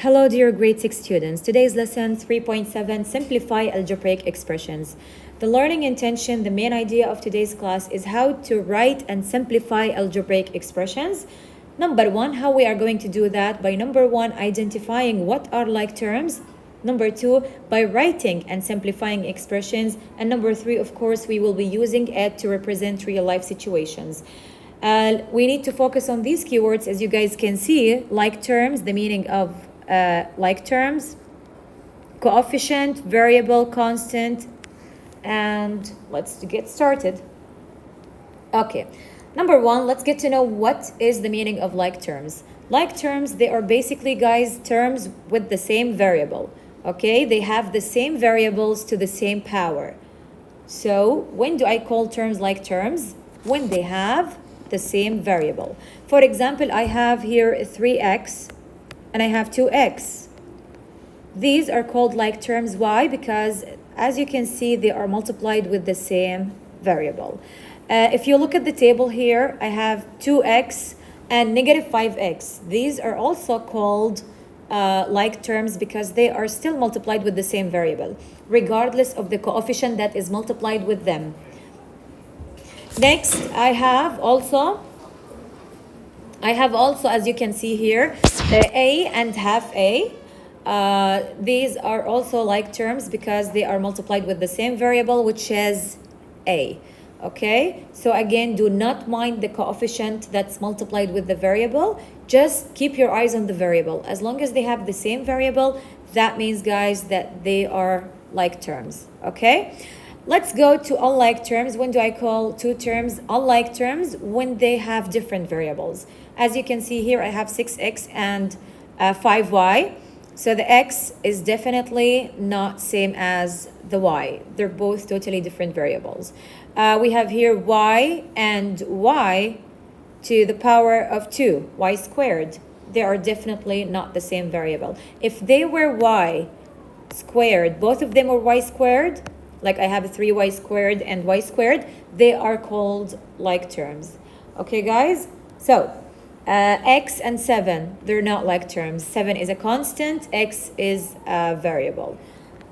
Hello, dear grade 6 students. Today's lesson 3.7, Simplify Algebraic Expressions. The learning intention, the main idea of today's class is how to write and simplify algebraic expressions. Number one, how we are going to do that by number one, identifying what are like terms. Number two, by writing and simplifying expressions. And number three, of course, we will be using it to represent real life situations. We need to focus on these keywords, as you guys can see, like terms, the meaning of like terms, coefficient, variable, constant, and let's get started. Okay, number one, let's get to know what is the meaning of like terms. Like terms, they are basically, guys, terms with the same variable. Okay, they have the same variables to the same power. So when do I call terms like terms? When they have the same variable. For example, I have here 3x and I have 2x. These are called like terms. Why? Because as you can see, they are multiplied with the same variable. If you look at the table here, I have 2x and negative 5x. These are also called like terms because they are still multiplied with the same variable, regardless of the coefficient that is multiplied with them. Next, I have also, as you can see here, a and half a. These are also like terms because they are multiplied with the same variable, which is a. Okay, so again, do not mind the coefficient that's multiplied with the variable. Just keep your eyes on the variable. As long as they have the same variable, that means, guys, that they are like terms. Okay, let's go to unlike terms. When do I call two terms unlike terms? When they have different variables. As you can see here, I have 6x and 5y. So the x is definitely not same as the y. They're both totally different variables. We have here y and y to the power of 2, y squared. They are definitely not the same variable. If they were y squared, both of them were y squared, like I have 3y squared and y squared, they are called like terms. Okay, guys? So, x and 7, they're not like terms. 7 is a constant, x is a variable.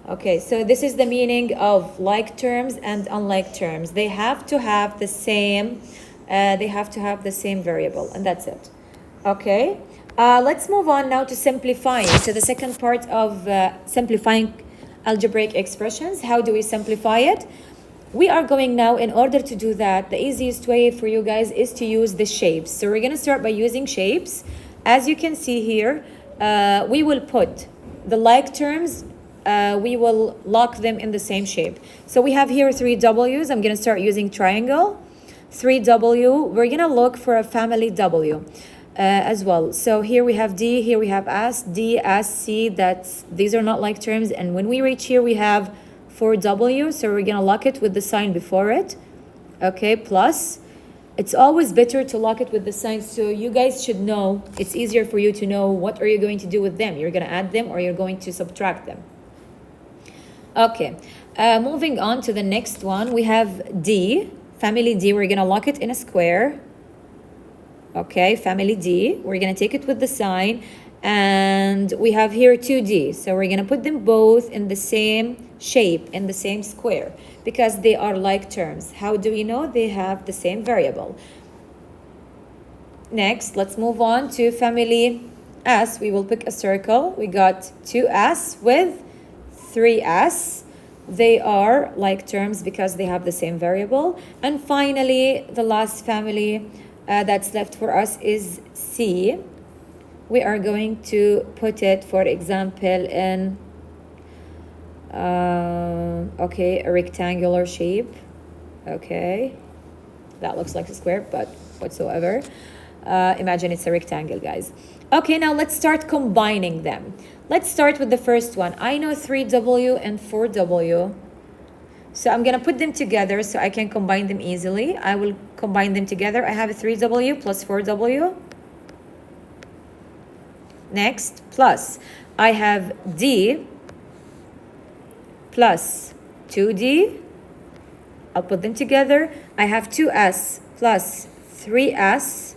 Okay, so this is the meaning of like terms and unlike terms. They have to have the same, variable, and that's it. Okay, let's move on now to simplifying. So the second part of simplifying algebraic expressions. How do we simplify it? We are going now, in order to do that, the easiest way for you guys is to use the shapes. So we're going to start by using shapes. As you can see here, we will put the like terms, we will lock them in the same shape. So we have here 3 W's. I'm going to start using triangle. 3W, we're going to look for a family W. As well. So here we have D, here we have S, D, S, C. These are not like terms. And when we reach here, we have 4W. So we're going to lock it with the sign before it. Okay, plus. It's always better to lock it with the sign so you guys should know. It's easier for you to know what are you going to do with them. You're going to add them or you're going to subtract them. Okay, moving on to the next one. We have D, family D. We're going to lock it in a square. Okay, family D, we're going to take it with the sign, and we have here 2D. So we're going to put them both in the same shape, in the same square, because they are like terms. How do we know? They have the same variable. Next, let's move on to family S. We will pick a circle. We got 2S with 3S. They are like terms because they have the same variable. And finally, the last family that's left for us is C. We are going to put it, for example, in okay, a rectangular shape. Okay, that looks like a square, but whatsoever. Imagine it's a rectangle, guys. Okay, now let's start combining them. Let's start with the first one. I know 3W and 4W. So I'm going to put them together so I can combine them easily. I will combine them together. I have a 3W plus 4W. Next, plus I have D plus 2D. I'll put them together. I have 2S plus 3S.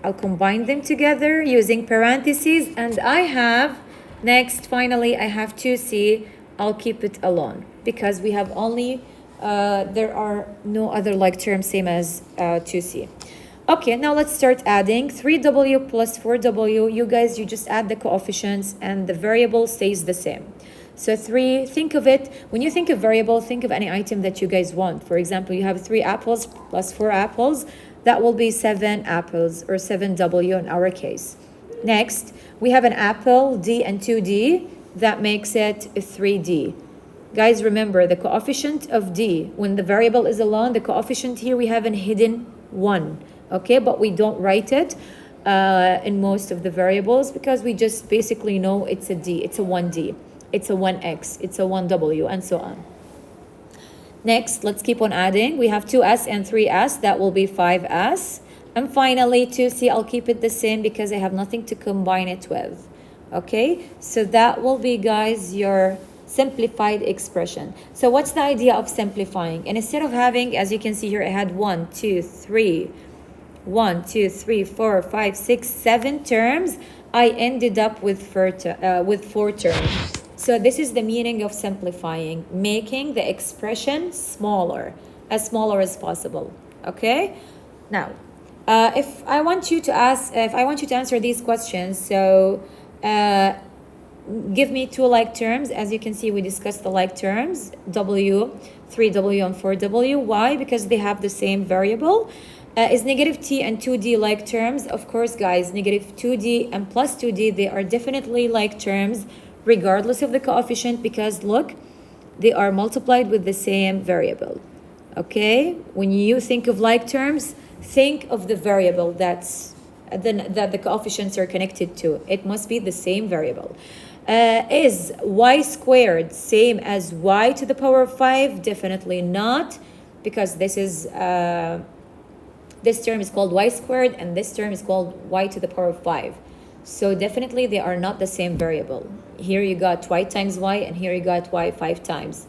I'll combine them together using parentheses, and I have, next, finally, I have 2c. I'll keep it alone because we have only, there are no other like terms same as 2c. Okay, now let's start adding. 3w plus 4w, you guys, you just add the coefficients and the variable stays the same. So 3, think of it, when you think of variable, think of any item that you guys want. For example, you have 3 apples plus 4 apples. That will be 7 apples, or 7w in our case. Next, we have an apple, d and 2d. That makes it 3d. Guys, remember the coefficient of d, when the variable is alone, the coefficient here, we have a hidden 1. Okay, but we don't write it in most of the variables because we just basically know it's a d, it's a 1d. It's a 1x, it's a 1w, and so on. Next, let's keep on adding. We have 2s and 3s, that will be 5s. And finally, 2c, I'll keep it the same because I have nothing to combine it with. Okay, so that will be, guys, your simplified expression. So what's the idea of simplifying? And instead of having, as you can see here, I had 1, 2, 3, 4, 5, 6, 7 terms. I ended up with 4 terms. So this is the meaning of simplifying, making the expression smaller as possible. Okay. Now, if I want you to answer these questions, so give me 2 like terms. As you can see, we discussed the like terms, w, 3w and 4w. Why? Because they have the same variable. Is negative t and 2d like terms? Of course, guys, negative 2d and plus 2d, they are definitely like terms regardless of the coefficient, because look, they are multiplied with the same variable. Okay, when you think of like terms, think of the variable that the coefficients are connected to. It must be the same variable. Is y squared same as y to the power of 5? Definitely not, because this term is called y squared and this term is called y to the power of 5. So definitely they are not the same variable. Here you got y times y and here you got y 5 times.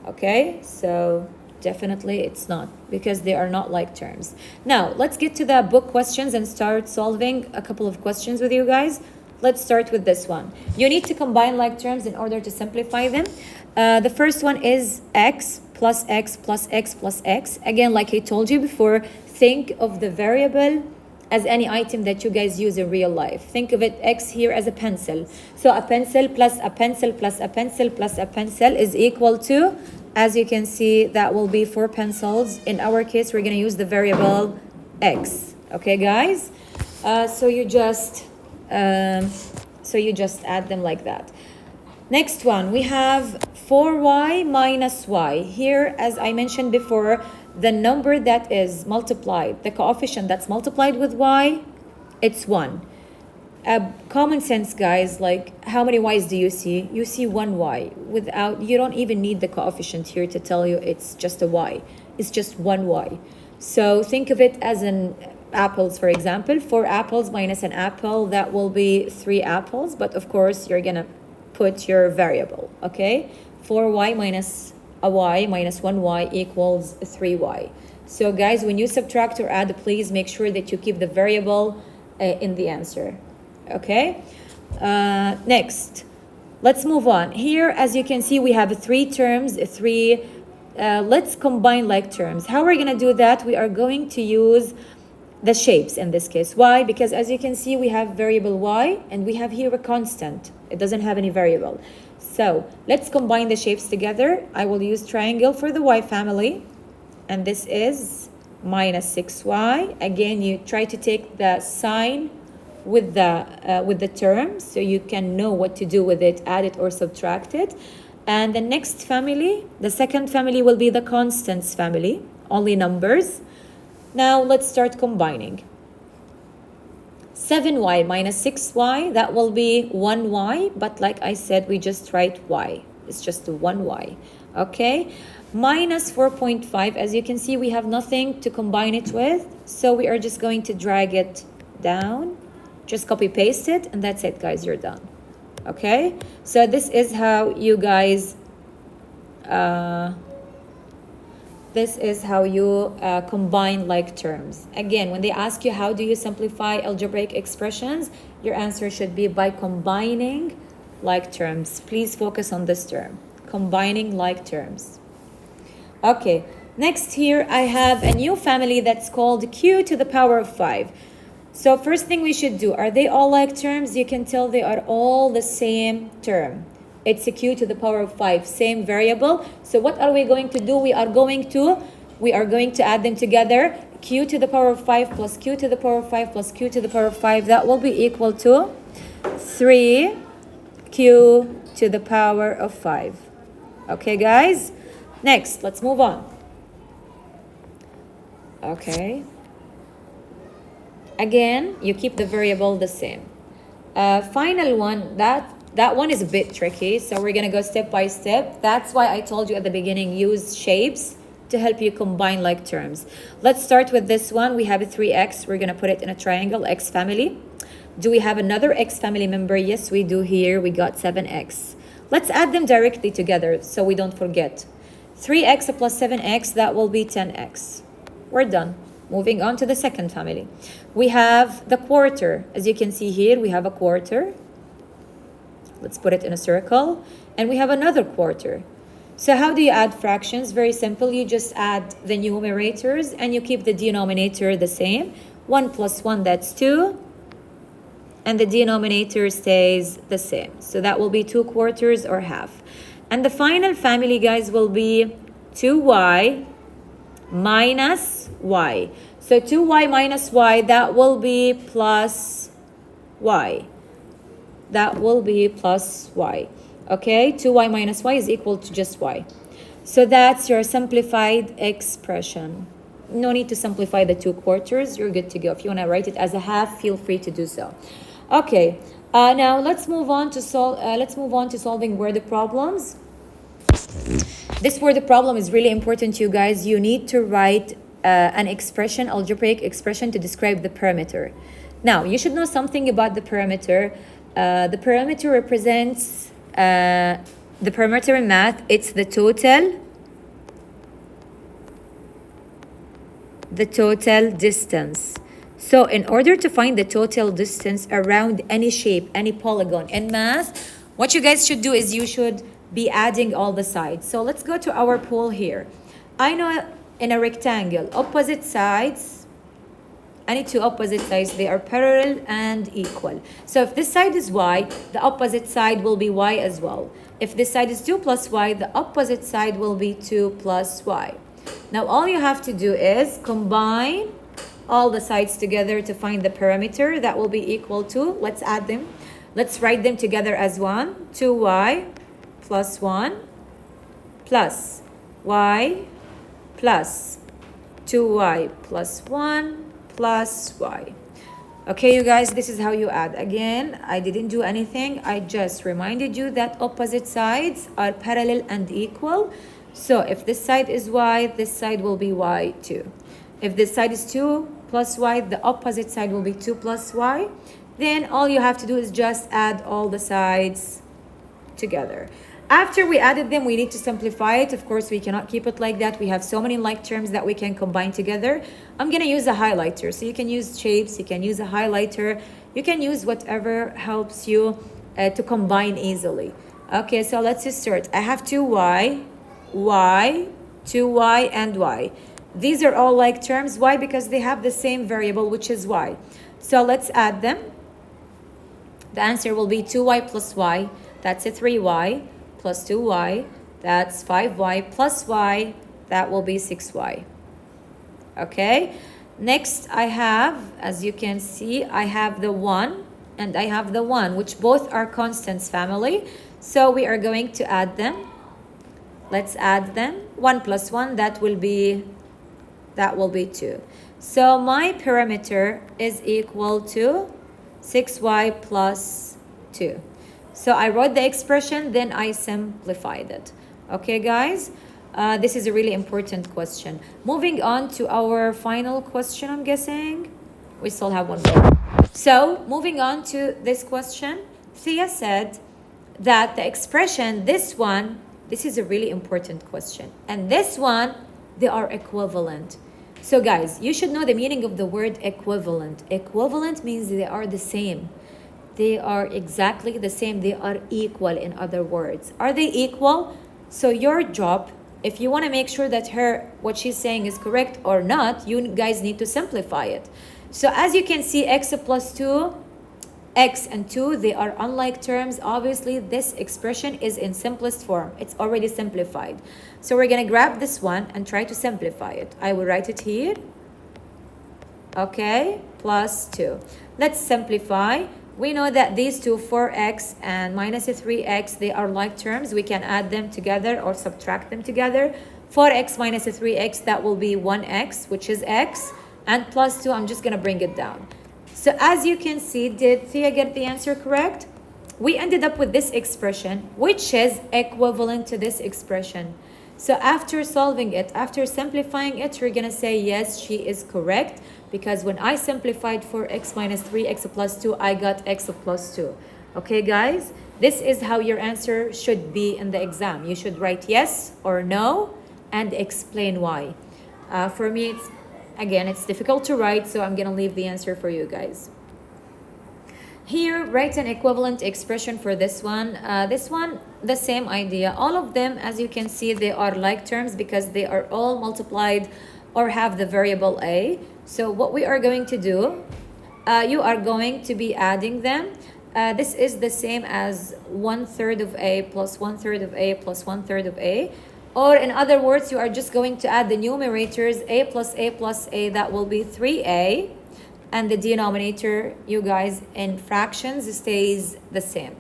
Okay, so definitely it's not, because they are not like terms. Now let's get to the book questions and start solving a couple of questions with you guys. Let's start with this one. You need to combine like terms in order to simplify them. The first one is x plus x plus x plus x. Again, like I told you before, think of the variable as any item that you guys use in real life. Think of it, x here as a pencil. So a pencil plus a pencil plus a pencil plus a pencil is equal to, as you can see, that will be 4 pencils. In our case, we're gonna use the variable x. Okay, guys? So you just add them like that. Next one, we have 4y minus y. Here, as I mentioned before, the number that is multiplied, the coefficient that's multiplied with y, it's 1. Common sense, guys, like how many y's do you see? You see 1 y. You don't even need the coefficient here to tell you it's just a y. It's just 1 y. So think of it as an apples, for example. 4 apples minus an apple, that will be 3 apples. But of course, you're gonna put your variable, okay? 4y minus a y minus 1y equals 3y. So guys, when you subtract or add, please make sure that you keep the variable in the answer. Okay, next, let's move on. Here, as you can see, we have 3 terms, let's combine like terms. How are we gonna do that? We are going to use the shapes in this case. Why? Because as you can see, we have variable y and we have here a constant. It doesn't have any variable. So let's combine the shapes together. I will use triangle for the y family, and this is minus 6y. Again, you try to take the sign with the term so you can know what to do with it, add it or subtract it. And the next family, the second family, will be the constants family, only numbers. Now let's start combining. 7y minus 6y, that will be 1y, but like I said, we just write y. It's just 1y, okay? Minus 4.5, as you can see, we have nothing to combine it with, so we are just going to drag it down. Just copy paste it, and that's it, guys, you're done. Okay? So this is how you guys This is how you combine like terms. Again, when they ask you how do you simplify algebraic expressions, your answer should be by combining like terms. Please focus on this term, combining like terms. Okay, next here I have a new family that's called q to the power of 5. So first thing we should do, are they all like terms? You can tell they are all the same term. It's a q to the power of 5, same variable. So what are we going to do? We are going to add them together. Q to the power of 5 plus q to the power of 5 plus q to the power of 5. That will be equal to 3q to the power of 5. Okay, guys? Next, let's move on. Okay. Again, you keep the variable the same. Final one, that one is a bit tricky, so we're going to go step by step. That's why I told you at the beginning, use shapes to help you combine like terms. Let's start with this one. We have a 3x. We're going to put it in a triangle, x family. Do we have another x family member? Yes, we do here. We got 7x. Let's add them directly together so we don't forget. 3x plus 7x, that will be 10x. We're done. Moving on to the second family. We have the quarter. As you can see here, we have a quarter. Let's put it in a circle. And we have another quarter. So how do you add fractions? Very simple. You just add the numerators and you keep the denominator the same. 1 plus 1, that's 2. And the denominator stays the same. So that will be 2 quarters or half. And the final family, guys, will be 2y minus y. So 2y minus y, that will be plus y. That will be plus y. Okay, 2y minus y is equal to just y. So that's your simplified expression. No need to simplify the 2 quarters. You're good to go. If you want to write it as a half, feel free to do so. Okay, now let's move on to solving word problems. This word problem is really important to you guys. You need to write an expression, algebraic expression, to describe the parameter. Now, you should know something about the parameter. The parameter represents, the parameter in math, it's the total distance. So in order to find the total distance around any shape, any polygon in math, what you guys should do is you should be adding all the sides. So let's go to our pool here. I know in a rectangle, opposite sides, any two opposite sides, they are parallel and equal. So if this side is y, the opposite side will be y as well. If this side is 2 plus y, the opposite side will be 2 plus y. Now all you have to do is combine all the sides together to find the parameter. That will be equal to, let's add them. Let's write them together as 1. 2y plus 1 plus y plus 2y plus 1 plus y. Okay, you guys, this is how you add. Again, I didn't do anything. I just reminded you that opposite sides are parallel and equal. So if this side is y, this side will be y too. If this side is 2 plus y, the opposite side will be 2 plus y. Then all you have to do is just add all the sides together. After we added them, we need to simplify it. Of course, we cannot keep it like that. We have so many like terms that we can combine together. I'm going to use a highlighter. So you can use shapes, you can use a highlighter, you can use whatever helps you to combine easily. Okay, so let's just start. I have 2y, y, 2y, and y. These are all like terms. Why? Because they have the same variable, which is y. So let's add them. The answer will be 2y plus y. That's a 3y. Plus 2y, that's 5y, plus y, that will be 6y. Okay, next I have, as you can see, I have the 1 and I have the 1, which both are constants family. So we are going to add them. Let's add them. 1 plus 1, that will be 2. So my parameter is equal to 6y plus 2. So I wrote the expression, then I simplified it. Okay, guys? This is a really important question. Moving on to our final question, I'm guessing. We still have one more. So, moving on to this question. Thea said that the expression, this is a really important question. And this they are equivalent. So guys, you should know the meaning of the word equivalent. Equivalent means they are the same. They are exactly the same. They are equal, in other words. Are they equal? So your job, if you want to make sure that what she's saying is correct or not, you guys need to simplify it. So as you can see, x plus 2, x and 2, they are unlike terms. Obviously, this expression is in simplest form. It's already simplified. So we're going to grab this one and try to simplify it. I will write it here. Okay, plus 2. Let's simplify. We know that these two, 4x and minus 3x, they are like terms. We can add them together or subtract them together. 4x minus 3x, that will be 1x, which is x. And plus 2, I'm just going to bring it down. So as you can see, did Thea get the answer correct? We ended up with this expression, which is equivalent to this expression. So after solving it, after simplifying it, you're going to say, yes, she is correct. Because when I simplified 4x minus 3x plus 2, I got x plus 2. Okay, guys? This is how your answer should be in the exam. You should write yes or no and explain why. For me, it's difficult to write, so I'm going to leave the answer for you guys. Here, write an equivalent expression for this one. This one, the same idea. All of them, as you can see, they are like terms because they are all multiplied or have the variable a. So what we are going to do, you are going to be adding them. This is the same as 1/3 of a plus 1/3 of a plus 1/3 of a. Or in other words, you are just going to add the numerators a plus a, that will be 3a. And the denominator, you guys, in fractions stays the same.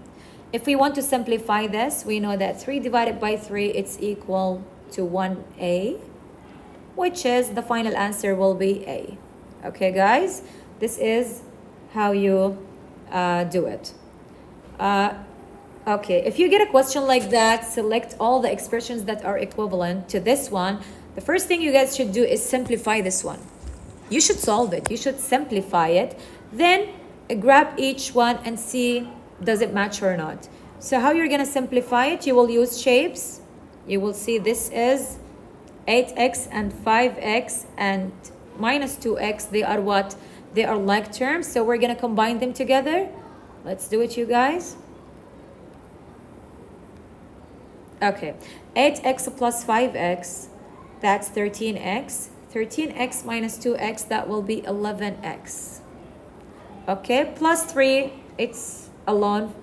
If we want to simplify this, we know that 3 divided by 3, it's equal to 1a, which is the final answer will be a. Okay, guys? This is how you do it. Okay, if you get a question like that, select all the expressions that are equivalent to this one. The first thing you guys should do is simplify this one. You should solve it. You should simplify it. Then grab each one and see, does it match or not? So how you're going to simplify it, you will use shapes. You will see this is 8x and 5x and minus 2x. They are what? They are like terms. So we're going to combine them together. Let's do it, you guys. Okay, 8x plus 5x, that's 13x. 13x minus 2x, that will be 11x. Okay, plus 3, it's alone.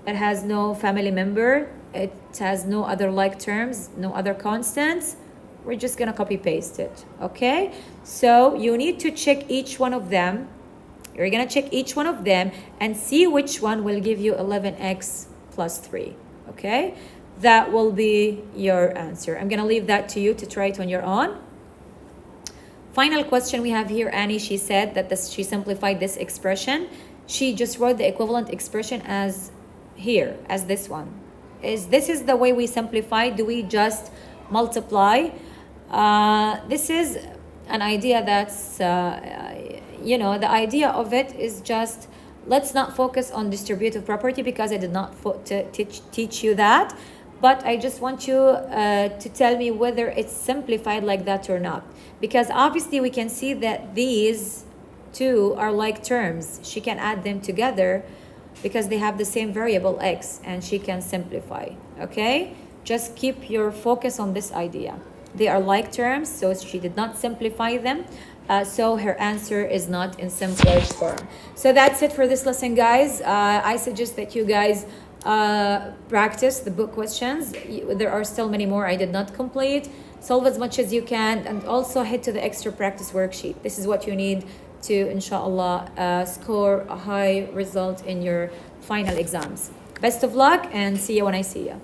It has no family member. It has no other like terms, no other constants. We're just going to copy paste it. Okay, so you need to check each one of them. You're going to check each one of them and see which one will give you 11x plus 3. Okay, that will be your answer. I'm going to leave that to you to try it on your own. Final question we have here, Annie, she said that she simplified this expression. She just wrote the equivalent expression as here, as this one. This is the way we simplify. Do we just multiply? This is an idea that's, the idea of it is just, let's not focus on distributive property because I did not teach you that. But I just want you to tell me whether it's simplified like that or not. Because obviously we can see that these two are like terms. She can add them together because they have the same variable x and she can simplify. Okay? Just keep your focus on this idea. They are like terms, so she did not simplify them. So her answer is not in simplified form. So that's it for this lesson, guys. I suggest that you guys practice the book questions. There are still many more I did not complete. Solve as much as you can and also head to the extra practice worksheet. This is what you need to, inshallah, score a high result in your final exams. Best of luck and see you when I see you.